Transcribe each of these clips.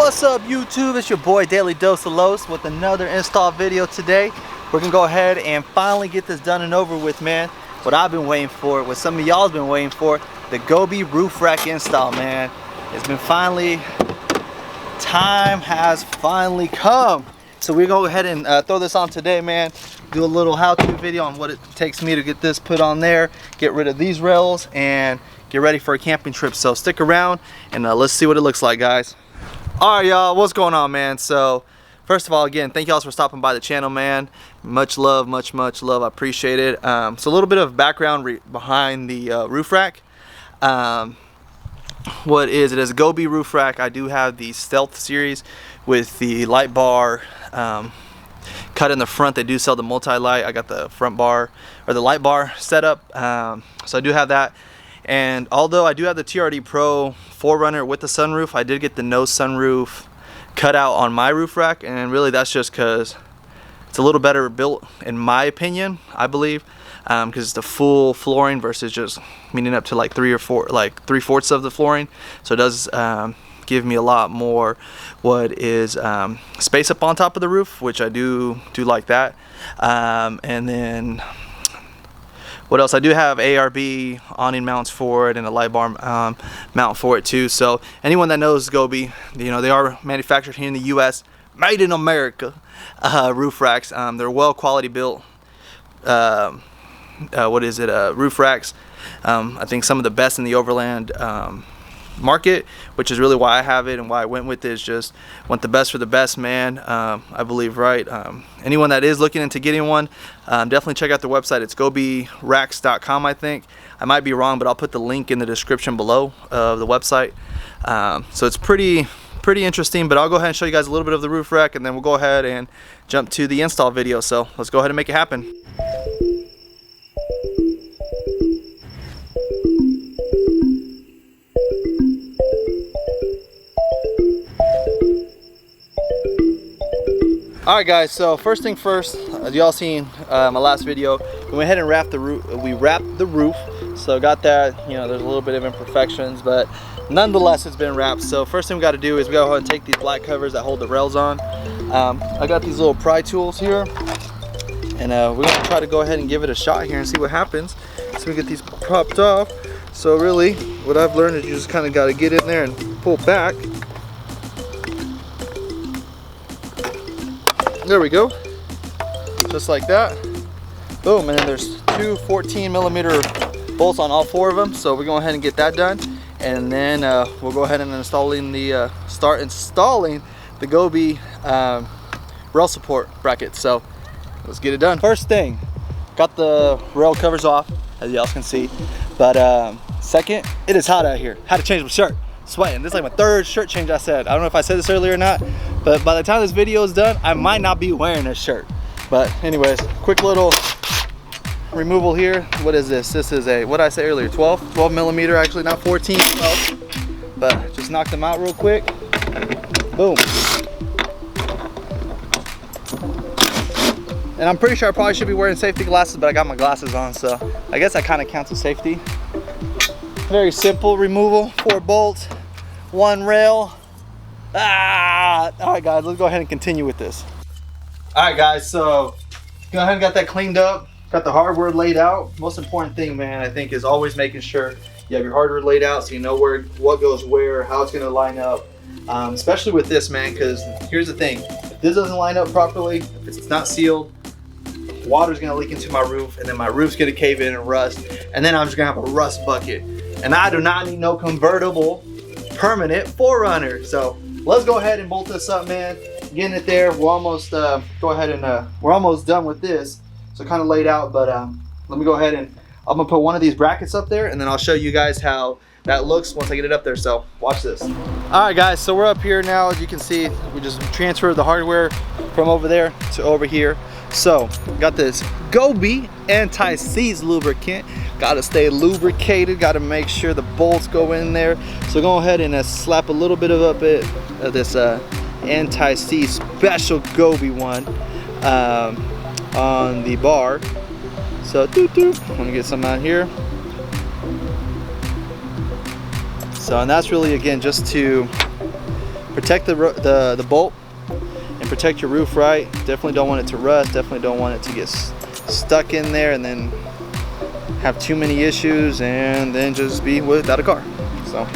What's up YouTube? It's your boy Daily Dose of Los with another install video today. We're gonna go ahead and finally get this done and over with, man. What I've been waiting for, what some of y'all's been waiting for, the Gobi roof rack install, man. It's been finally, time has finally come. So we're gonna go ahead and throw this on today, man. Do a little how-to video on what it takes me to get this put on there, get rid of these rails, and get ready for a camping trip. So stick around and let's see what it looks like, guys. All right, y'all, what's going on, man? So first of all, again, thank y'all for stopping by the channel, man. Much love, much love. I appreciate it. So a little bit of background behind the roof rack. What is it? Is a Gobi roof rack. I do have the Stealth series with the Lightbar cut in the front. They do sell the multi-light. I got the front bar or the Lightbar setup. So I do have that. And although I do have the TRD Pro 4Runner with the sunroof, I did get the no sunroof cut out on my roof rack, and really that's just because it's a little better built in my opinion, I believe, because it's the full flooring versus just meeting up to like 3/4 of the flooring. So it does give me a lot more what is space up on top of the roof, which I do like that. And then what else? I do have ARB awning mounts for it and a Lightbar mount for it too. So anyone that knows Gobi, you know, they are manufactured here in the US, made in America roof racks. They're well quality built roof racks. I think some of the best in the overland market, which is really why I have it and why I went with it. Is just want the best for the best, man. I believe, right? Anyone that is looking into getting one, definitely check out the website. It's gobiracks.com, I think. I might be wrong, but I'll put the link in the description below of the website. So it's pretty interesting, but I'll go ahead and show you guys a little bit of the roof rack, and then we'll go ahead and jump to the install video. So let's go ahead and make it happen. Alright guys, so first thing first, as y'all seen my last video, we went ahead and wrapped the roof. So got that, you know, there's a little bit of imperfections, but nonetheless it's been wrapped. So first thing we got to do is we got to go ahead and take these black covers that hold the rails on. I got these little pry tools here, and we're going to try to go ahead and give it a shot here and see what happens. So we get these popped off. So really, what I've learned is you just kind of got to get in there and pull back. There we go, just like that. Boom, and then there's two 14mm bolts on all four of them. So we're going ahead and get that done, and then we'll go ahead and start installing the Gobi rail support bracket. So let's get it done. First thing, got the rail covers off, as y'all can see. But second, it is hot out here. Had to change my shirt. Sweating. This is like my third shirt change. I don't know if I said this earlier or not, but by the time this video is done, I might not be wearing this shirt. But anyways, quick little removal here. What is this? This is a, what did I say earlier, 12mm, actually, not 14, 12. But just knock them out real quick. Boom. And I'm pretty sure I probably should be wearing safety glasses, but I got my glasses on, so I guess that kind of counts as safety. Very simple removal, 4 bolts, 1 rail. All right guys, let's go ahead and continue with this. All right guys, so go ahead and got that cleaned up, got the hardware laid out. Most important thing, man, I think, is always making sure you have your hardware laid out so you know what goes where, how it's gonna line up. Especially with this, man, because here's the thing, if this doesn't line up properly, if it's not sealed, water's gonna leak into my roof, and then my roof's gonna cave in and rust, and then I'm just gonna have a rust bucket. And I do not need no convertible permanent 4Runner. So let's go ahead and bolt this up, man. Getting it there. We're almost we're almost done with this. So kind of laid out, but let me go ahead and I'm gonna put one of these brackets up there, and then I'll show you guys how that looks once I get it up there. So watch this. All right guys, so we're up here now. As you can see, we just transferred the hardware from over there to over here. So got this Gobi anti-seize lubricant. Gotta stay lubricated, gotta make sure the bolts go in there. So go ahead and slap a little bit of this anti-seize special Gobi one on the bar. So I'm gonna get some out here. So, and that's really, again, just to protect the bolt and protect your roof right. Definitely don't want it to rust, definitely don't want it to get stuck in there and then have too many issues and then just be without a car. So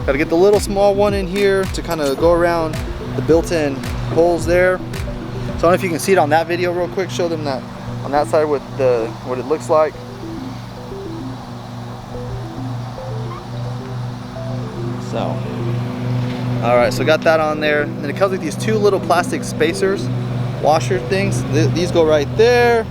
gotta get the little small one in here to kind of go around the built-in holes there. So I don't know if you can see it on that video real quick, show them that on that side with what it looks like. So, all right, so got that on there. And it comes with these two little plastic spacers, washer things. These go right there.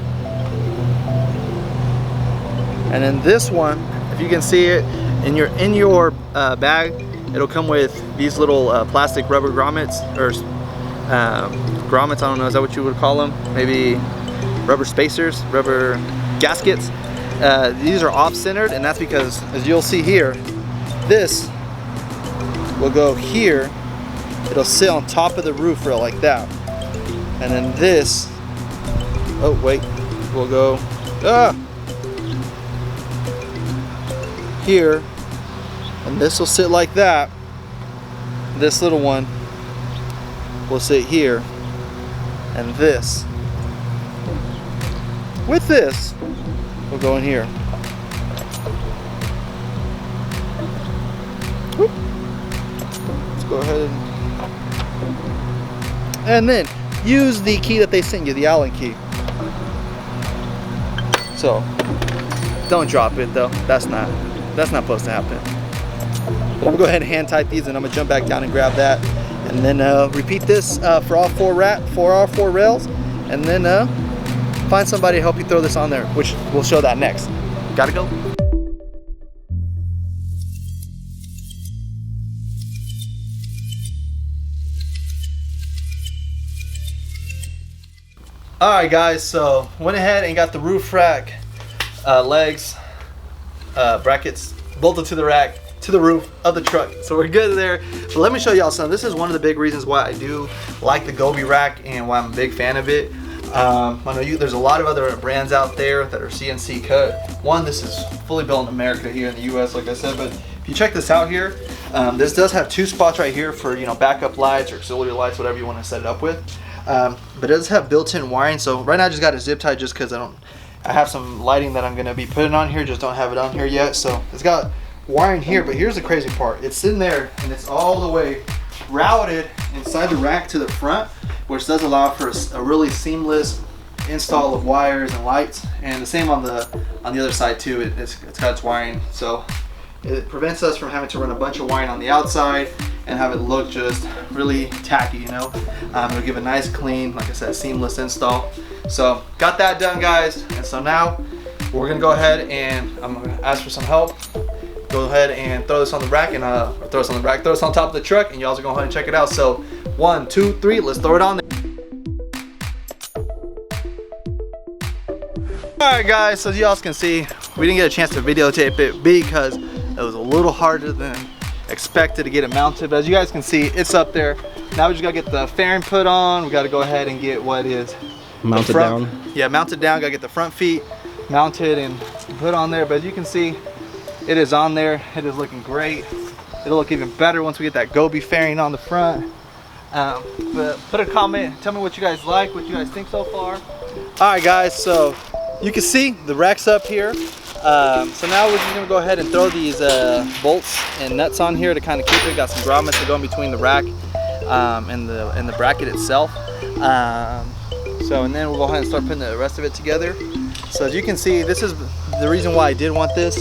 And then this one, if you can see it, in your bag, it'll come with these little plastic rubber grommets, or grommets, I don't know, is that what you would call them? Maybe rubber spacers, rubber gaskets. These are off-centered, and that's because, as you'll see here, this will go here. It'll sit on top of the roof rail like that. And then this, oh wait, will go here. And this will sit like that. This little one will sit here. And this, with this, will go in here. Whoop. Let's go ahead and then use the key that they sent you, the Allen key. So don't drop it though. That's not supposed to happen. But I'm gonna go ahead and hand tight these, and I'm gonna jump back down and grab that, and then repeat this for all four rails, and then find somebody to help you throw this on there, which we'll show that next. Gotta go. All right, guys. So went ahead and got the roof rack legs, brackets bolted to the rack, to the roof of the truck. So we're good there. But let me show y'all something. This is one of the big reasons why I do like the Gobi rack and why I'm a big fan of it. I know there's a lot of other brands out there that are CNC cut. One, this is fully built in America here in the US, like I said, but if you check this out here, this does have two spots right here for, you know, backup lights or auxiliary lights, whatever you want to set it up with. But it does have built-in wiring. So right now I just got it zip tied just because I have some lighting that I'm going to be putting on here, just don't have it on here yet. So it's got wiring here, but here's the crazy part. It's in there and it's all the way routed inside the rack to the front, which does allow for a really seamless install of wires and lights. And the same on the other side too. It's got its wiring, so it prevents us from having to run a bunch of wiring on the outside and have it look just really tacky, you know. It'll give a nice, clean, like I said, seamless install. So got that done, guys. And so now we're gonna go ahead and I'm gonna ask for some help. Go ahead and throw this on the rack, and throw this on top of the truck, and y'all are gonna go ahead and check it out. So 1, 2, 3, let's throw it on there. All right, guys, so as y'all can see, we didn't get a chance to videotape it because it was a little harder than expected to get it mounted, but as you guys can see, it's up there. Now we just gotta get the fairing put on. We gotta go ahead and get what is mounted down. Yeah, mounted down. Gotta get the front feet mounted and put on there, but as you can see, it is on there. It is looking great. It'll look even better once we get that Gobi fairing on the front. But put a comment, tell me what you guys like, what you guys think so far. All right, guys, so you can see the rack's up here. So now we're just gonna go ahead and throw these bolts and nuts on here to kind of keep it. Got some grommets to go in between the rack and the bracket itself. And then we'll go ahead and start putting the rest of it together. So as you can see, this is the reason why I did want this.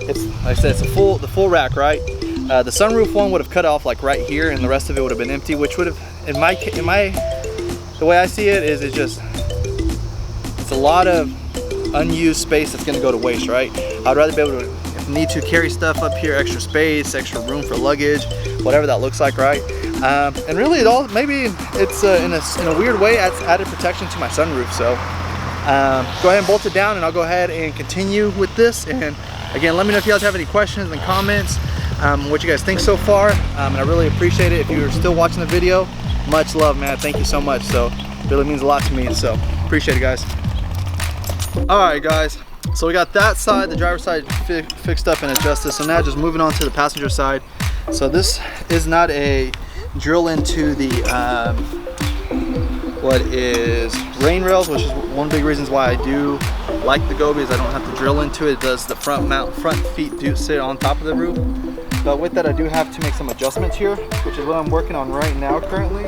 It's like I said, it's the full rack, right? The sunroof one would have cut off like right here, and the rest of it would have been empty, which would have, the way I see it is, it's a lot of unused space that's going to go to waste, right? I'd rather be able to, if need to, carry stuff up here, extra space, extra room for luggage, whatever that looks like, right? And really, maybe it's in a weird way adds added protection to my sunroof. So go ahead and bolt it down, and I'll go ahead and continue with this. And again, let me know if you guys have any questions and comments, what you guys think so far. And I really appreciate it. If you're still watching the video, much love, man. Thank you so much. So it really means a lot to me. So appreciate it, guys. All right, guys. So we got that side, the driver's side, fixed up and adjusted. So now just moving on to the passenger side. So this is not a drill into the what is rain rails, which is one big reasons why I do like the Gobi, is I don't have to drill into it. It does the front feet do sit on top of the roof. But with that, I do have to make some adjustments here, which is what I'm working on right now currently,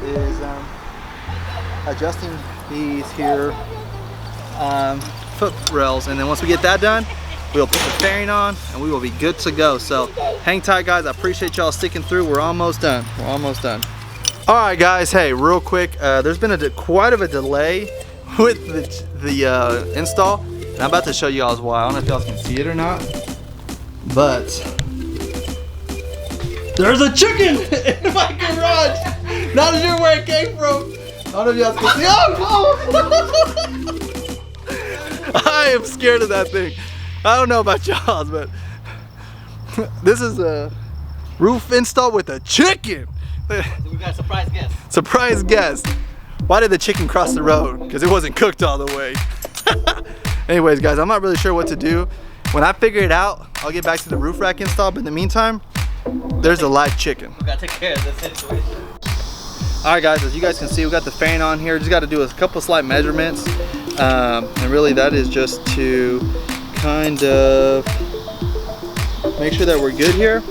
is adjusting these here foot rails. And then once we get that done, we'll put the fairing on and we will be good to go. So hang tight, guys. I appreciate y'all sticking through. We're almost done. We're almost done. All right, guys. Hey, real quick, there's been quite of a delay with the install. And I'm about to show y'all why. I don't know if y'all can see it or not, but there's a chicken in my garage. Not sure where it came from. I don't know if y'all can see. Oh! I am scared of that thing. I don't know about y'all, but this is a roof install with a chicken. We got a surprise guest. Surprise guest. Why did the chicken cross the road? Because it wasn't cooked all the way. Anyways, guys, I'm not really sure what to do. When I figure it out, I'll get back to the roof rack install. But in the meantime, there's a live chicken. We gotta take care of this situation. All right, guys, as you guys can see, we got the fairing on here. Just got to do a couple slight measurements, and really that is just to kind of make sure that we're good here.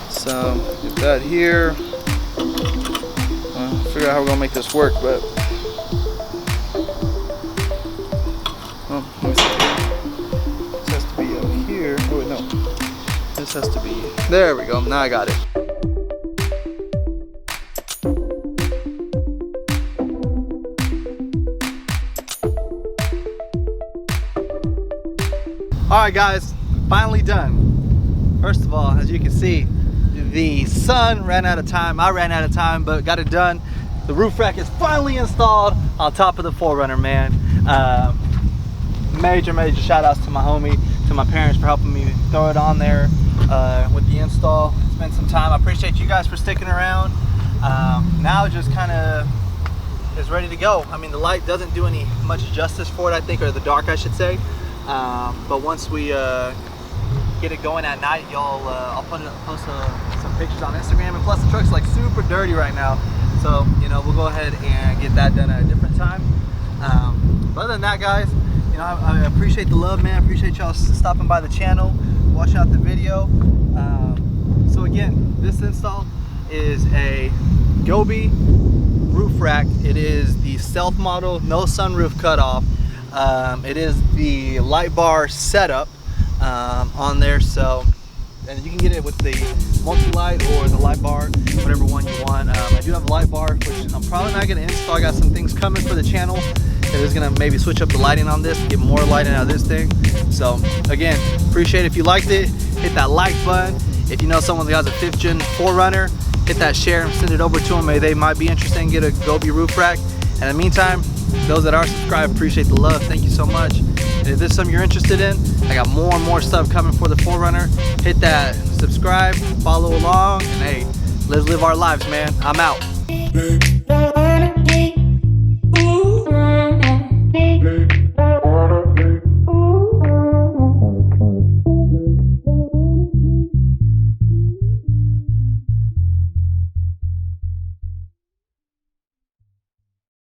So get that here. Figure out how we're gonna make this work, but let me see. This has to be up here. Oh wait, no. This has to be. There we go. Now I got it. All right, guys, finally done. First of all, as you can see, the sun ran out of time. I ran out of time, but got it done. The roof rack is finally installed on top of the 4Runner, man. Major shout outs to my homie, to my parents for helping me throw it on there with the install. Spent some time. I appreciate you guys for sticking around. Now it just kind of is ready to go. I mean, the light doesn't do any much justice for it, I think, or the dark, I should say. But once we get it going at night, y'all, I'll post some pictures on Instagram. And plus, the truck's like super dirty right now, so you know, we'll go ahead and get that done at a different time. But other than that, guys, you know, I appreciate the love, man. I appreciate y'all stopping by the channel, watching out the video. So again, this install is a Gobi roof rack. It is the Stealth model, no sunroof cutoff. It is the Lightbar setup on there, so, and you can get it with the multi-light or the Lightbar, whatever one you want. I do have a Lightbar, which I'm probably not going to install. I got some things coming for the channel. It is going to maybe switch up the lighting on this, get more lighting out of this thing. So again, appreciate it. If you liked it, hit that like button. If you know someone that has a 5th gen 4Runner, hit that share and send it over to them. Maybe they might be interested in get a Gobi roof rack. And in the meantime, those that are subscribed, appreciate the love. Thank you so much. And if this is something you're interested in, I got more and more stuff coming for the 4Runner. Hit that subscribe, follow along, and hey, let's live our lives, man. I'm out.